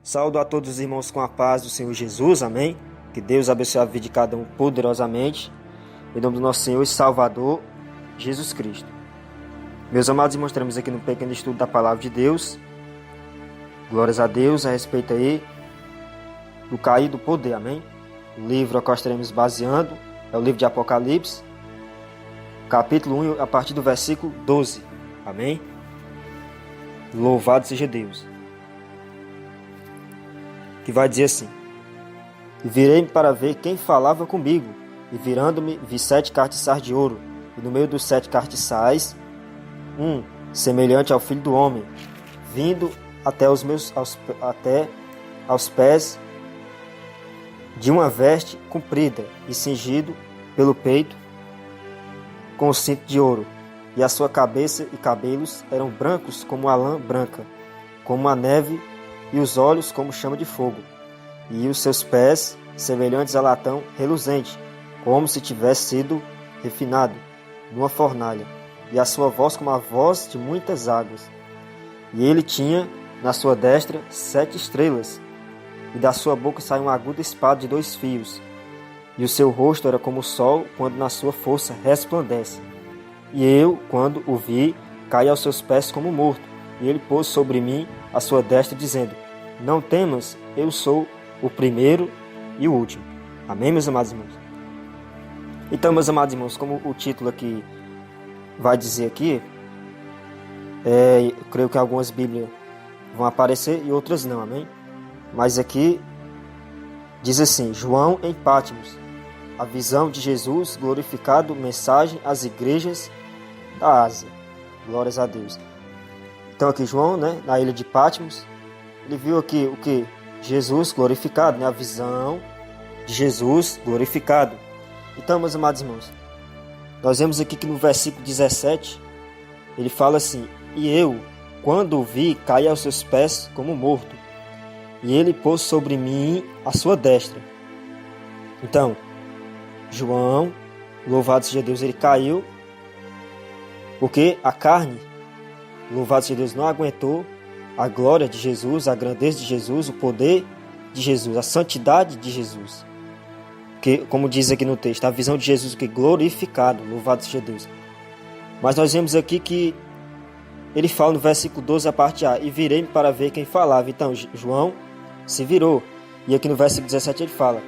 Saúdo a todos os irmãos com a paz do Senhor Jesus, amém? Que Deus abençoe a vida de cada um poderosamente, em nome do nosso Senhor e Salvador, Jesus Cristo. Meus amados irmãos, estamos aqui no pequeno estudo da Palavra de Deus. Glórias a Deus a respeito aí do cair do poder, amém? O livro a qual estaremos baseando é o livro de Apocalipse, capítulo 1, a partir do versículo 12, amém? Louvado seja Deus. Que vai dizer assim: E virei-me para ver quem falava comigo, e virando-me vi 7 castiçais de ouro, e no meio dos 7 castiçais, semelhante ao Filho do Homem, vindo até aos pés de uma veste comprida, e cingido pelo peito com o cinto de ouro, e a sua cabeça e cabelos eram brancos como a lã branca, como a neve, e os olhos como chama de fogo, e os seus pés semelhantes a latão reluzente, como se tivesse sido refinado numa fornalha, e a sua voz como a voz de muitas águas. E ele tinha na sua destra 7 estrelas, e da sua boca saiu uma aguda espada de 2 fios, e o seu rosto era como o sol quando na sua força resplandece. E eu, quando o vi, caí aos seus pés como morto, e ele pôs sobre mim a sua destra, dizendo: Não temas, eu sou o primeiro e o último. Amém, meus amados irmãos? Então, meus amados irmãos, como o título aqui vai dizer aqui, eu creio que algumas Bíblias vão aparecer e outras não, amém? Mas aqui diz assim: João em Patmos, a visão de Jesus glorificado, mensagem às igrejas da Ásia. Glórias a Deus. Então aqui João, na ilha de Patmos, ele viu aqui o que? Jesus glorificado, a visão de Jesus glorificado. Então, meus amados irmãos, nós vemos aqui que no versículo 17, ele fala assim: E eu, quando o vi, caí aos seus pés como morto, e ele pôs sobre mim a sua destra. Então, João, louvado seja Deus, ele caiu, porque a carne, louvado seja Deus, não aguentou a glória de Jesus, a grandeza de Jesus, o poder de Jesus, a santidade de Jesus. Que, como diz aqui no texto, a visão de Jesus que glorificado, louvado seja Deus. Mas nós vemos aqui que ele fala no versículo 12, a parte A: E virei-me para ver quem falava. Então, João se virou. E aqui no versículo 17 ele fala: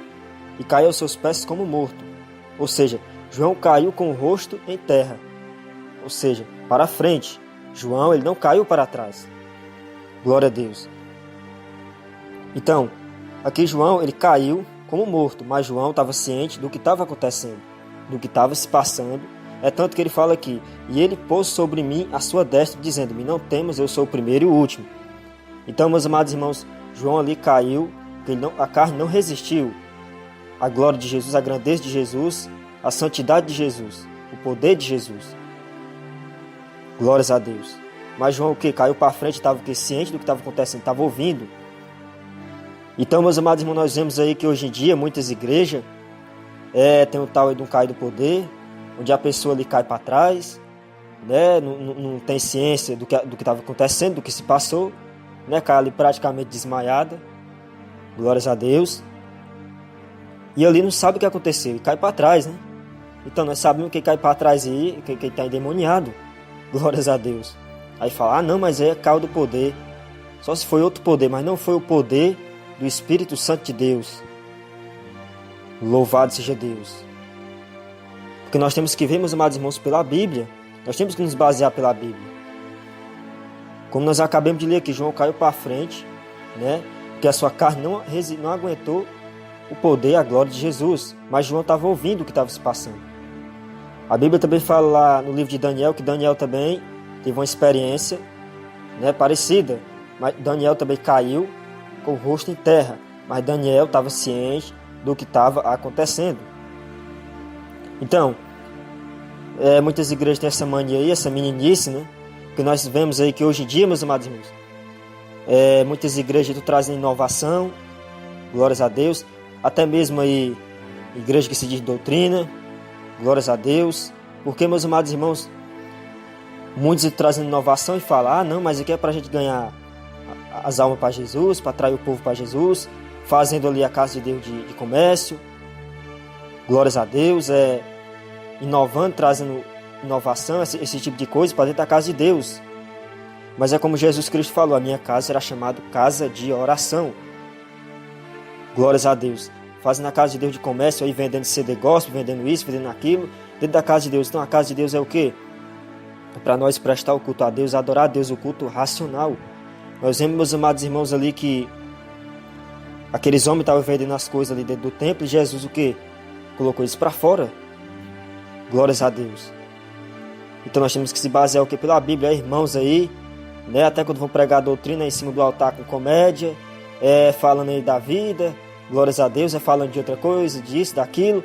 E caiu aos seus pés como morto. Ou seja, João caiu com o rosto em terra. Ou seja, para frente. João, ele não caiu para trás. Glória a Deus. Então, aqui João, ele caiu como morto, mas João estava ciente do que estava acontecendo, do que estava se passando. É tanto que ele fala aqui: E ele pôs sobre mim a sua destra, dizendo-me: Não temas, eu sou o primeiro e o último. Então, meus amados irmãos, João ali caiu, porque a carne não resistiu à glória de Jesus, à grandeza de Jesus, à santidade de Jesus, o poder de Jesus. Glórias a Deus. Mas João o que? Caiu para frente, estava ciente do que estava acontecendo, estava ouvindo. Então, meus amados irmãos, nós vemos aí que hoje em dia muitas igrejas tem um tal de um cair do poder, onde a pessoa ali cai para trás, não tem ciência do que estava acontecendo, do que se passou, cai ali praticamente desmaiada. Glórias a Deus. E ali não sabe o que aconteceu e cai para trás, Então nós sabemos que cai para trás aí, que está endemoniado. Glórias a Deus. Aí fala: não, mas é causa do poder. Só se foi outro poder, mas não foi o poder do Espírito Santo de Deus. Louvado seja Deus. Porque nós temos que ver, meus amados irmãos, pela Bíblia. Nós temos que nos basear pela Bíblia. Como nós acabamos de ler aqui, João caiu para frente, porque a sua carne não aguentou o poder e a glória de Jesus. Mas João estava ouvindo o que estava se passando. A Bíblia também fala lá no livro de Daniel, que Daniel também teve uma experiência parecida. Mas Daniel também caiu com o rosto em terra. Mas Daniel estava ciente do que estava acontecendo. Então, muitas igrejas têm essa mania aí, essa meninice, que nós vemos aí que hoje em dia, meus amados irmãos, muitas igrejas trazem inovação, glórias a Deus, até mesmo aí igreja que se diz doutrina, glórias a Deus, porque, meus amados irmãos, muitos trazem inovação e falam: não, mas aqui é para a gente ganhar as almas para Jesus, para atrair o povo para Jesus, fazendo ali a casa de Deus de comércio. Glórias a Deus, inovando, trazendo inovação, esse tipo de coisa para dentro da casa de Deus. Mas é como Jesus Cristo falou, a minha casa será chamada casa de oração. Glórias a Deus. Fazendo a casa de Deus de comércio, aí vendendo CD gospel, vendendo isso, vendendo aquilo, dentro da casa de Deus. Então a casa de Deus é o quê? É para nós prestar o culto a Deus, adorar a Deus, o culto racional. Nós vemos, meus amados irmãos, ali que aqueles homens estavam vendendo as coisas ali dentro do templo e Jesus o quê? Colocou isso para fora. Glórias a Deus. Então nós temos que se basear o quê? Pela Bíblia, irmãos aí, né? Até quando vão pregar a doutrina em cima do altar com comédia, falando aí da vida, glórias a Deus, falando de outra coisa, disso, daquilo,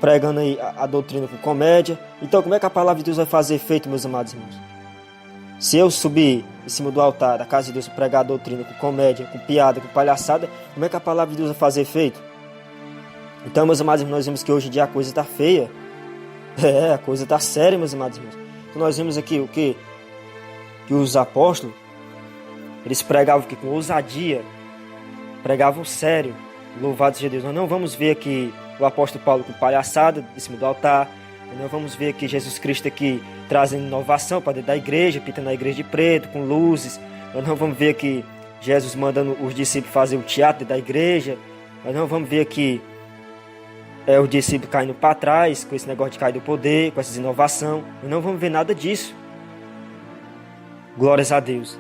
pregando aí a doutrina com comédia. Então como é que a palavra de Deus vai fazer efeito, meus amados irmãos? Se eu subir em cima do altar da casa de Deus, pregar a doutrina com comédia, com piada, com palhaçada, como é que a palavra de Deus vai fazer efeito? Então, meus amados irmãos, nós vemos que hoje em dia a coisa está feia. A coisa está séria, meus amados irmãos. Então nós vemos aqui o quê? Que os apóstolos, eles pregavam aqui com ousadia, pregavam sério, louvado seja Deus. Nós não vamos ver aqui o apóstolo Paulo com palhaçada em cima do altar. Nós não vamos ver aqui Jesus Cristo aqui trazendo inovação para dentro da igreja, pintando a igreja de preto, com luzes. Nós não vamos ver aqui Jesus mandando os discípulos fazer o teatro da igreja. Nós não vamos ver aqui os discípulos caindo para trás, com esse negócio de cair do poder, com essas inovações. Nós não vamos ver nada disso. Glórias a Deus.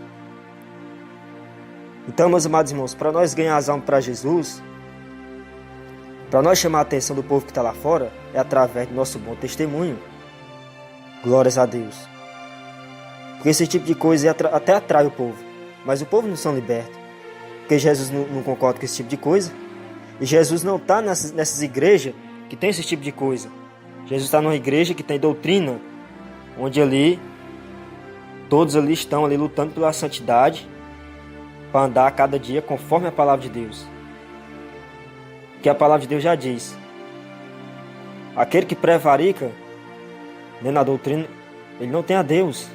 Então, meus amados irmãos, para nós ganhar as almas para Jesus, para nós chamar a atenção do povo que está lá fora, é através do nosso bom testemunho. Glórias a Deus. Porque esse tipo de coisa até atrai o povo, mas o povo não são libertos. Porque Jesus não concorda com esse tipo de coisa. E Jesus não está nessas igrejas que tem esse tipo de coisa. Jesus está numa igreja que tem doutrina, onde ali todos ali estão ali lutando pela santidade, para andar a cada dia conforme a palavra de Deus. Que a palavra de Deus já diz: aquele que prevarica na doutrina, ele não tem a Deus.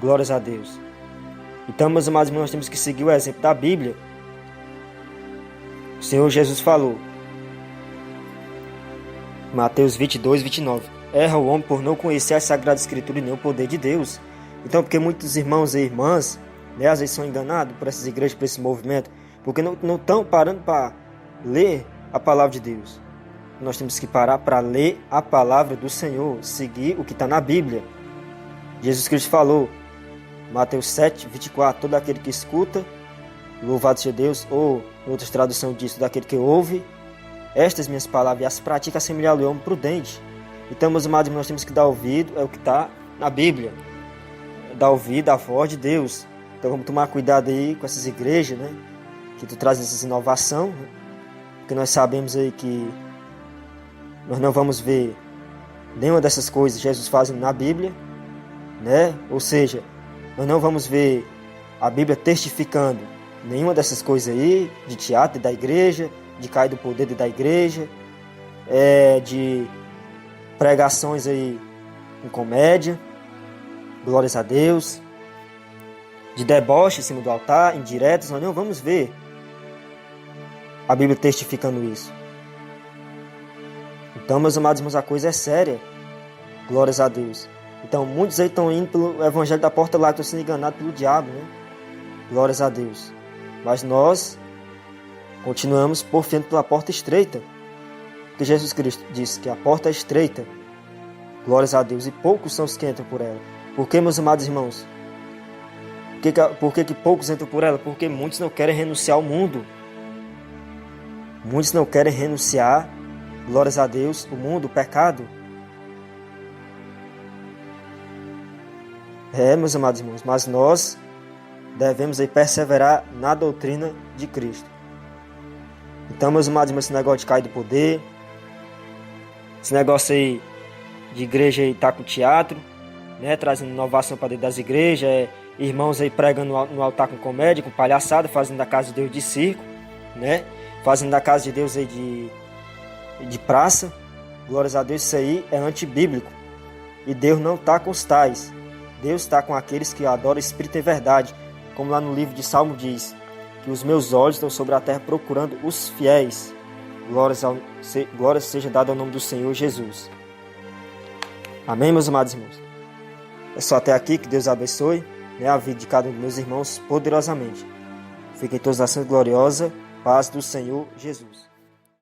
Glórias a Deus. Então, meus amados irmãos, nós temos que seguir o exemplo da Bíblia. O Senhor Jesus falou, Mateus 22, 29, erra o homem por não conhecer a Sagrada Escritura e nem o poder de Deus. Então, porque muitos irmãos e irmãs, às vezes são enganados por essas igrejas, por esse movimento, porque não estão parando para ler a palavra de Deus. Nós temos que parar para ler a palavra do Senhor, seguir o que está na Bíblia. Jesus Cristo falou, Mateus 7, 24, todo aquele que escuta, louvado seja Deus, ou em outras traduções disso, daquele que ouve estas minhas palavras e as pratica, assemelhar ao homem prudente. Então, meus amados, nós temos que dar ouvido ao que está na Bíblia, dar ouvido à voz de Deus. Então vamos tomar cuidado aí com essas igrejas, né, que tu traz essas inovações, né? Porque nós sabemos aí que nós não vamos ver nenhuma dessas coisas Jesus fazendo na Bíblia, né? Ou seja, nós não vamos ver a Bíblia testificando nenhuma dessas coisas aí, de teatro da igreja, de cair do poder da igreja, de pregações aí com comédia, glórias a Deus, de deboche em cima do altar, indiretos. Nós não vamos ver a Bíblia testificando isso. Então, meus amados irmãos, a coisa é séria. Glórias a Deus. Então, muitos aí estão indo pelo evangelho da porta lá, estão sendo enganados pelo diabo, né? Glórias a Deus. Mas nós continuamos porfiando pela porta estreita. Porque Jesus Cristo disse que a porta é estreita. Glórias a Deus. E poucos são os que entram por ela. Por que, meus amados irmãos? Por que poucos entram por ela? Porque muitos não querem renunciar ao mundo. Muitos não querem renunciar, glórias a Deus, o mundo, o pecado. Meus amados irmãos, mas nós devemos aí perseverar na doutrina de Cristo. Então, meus amados irmãos, esse negócio de cair do poder, esse negócio aí de igreja aí tá com teatro, né, trazendo inovação para dentro das igrejas, irmãos aí pregando no altar com comédia, com palhaçada, fazendo da casa de Deus de circo, né, fazendo da casa de Deus aí de praça. Glórias a Deus, isso aí é antibíblico. E Deus não está com os tais. Deus está com aqueles que adoram o Espírito e verdade, como lá no livro de Salmo diz, que os meus olhos estão sobre a terra procurando os fiéis. Glória seja dada ao nome do Senhor Jesus. Amém, meus amados irmãos? É só até aqui, que Deus abençoe, a vida de cada um dos meus irmãos poderosamente. Fiquem todos na santa gloriosa paz do Senhor Jesus.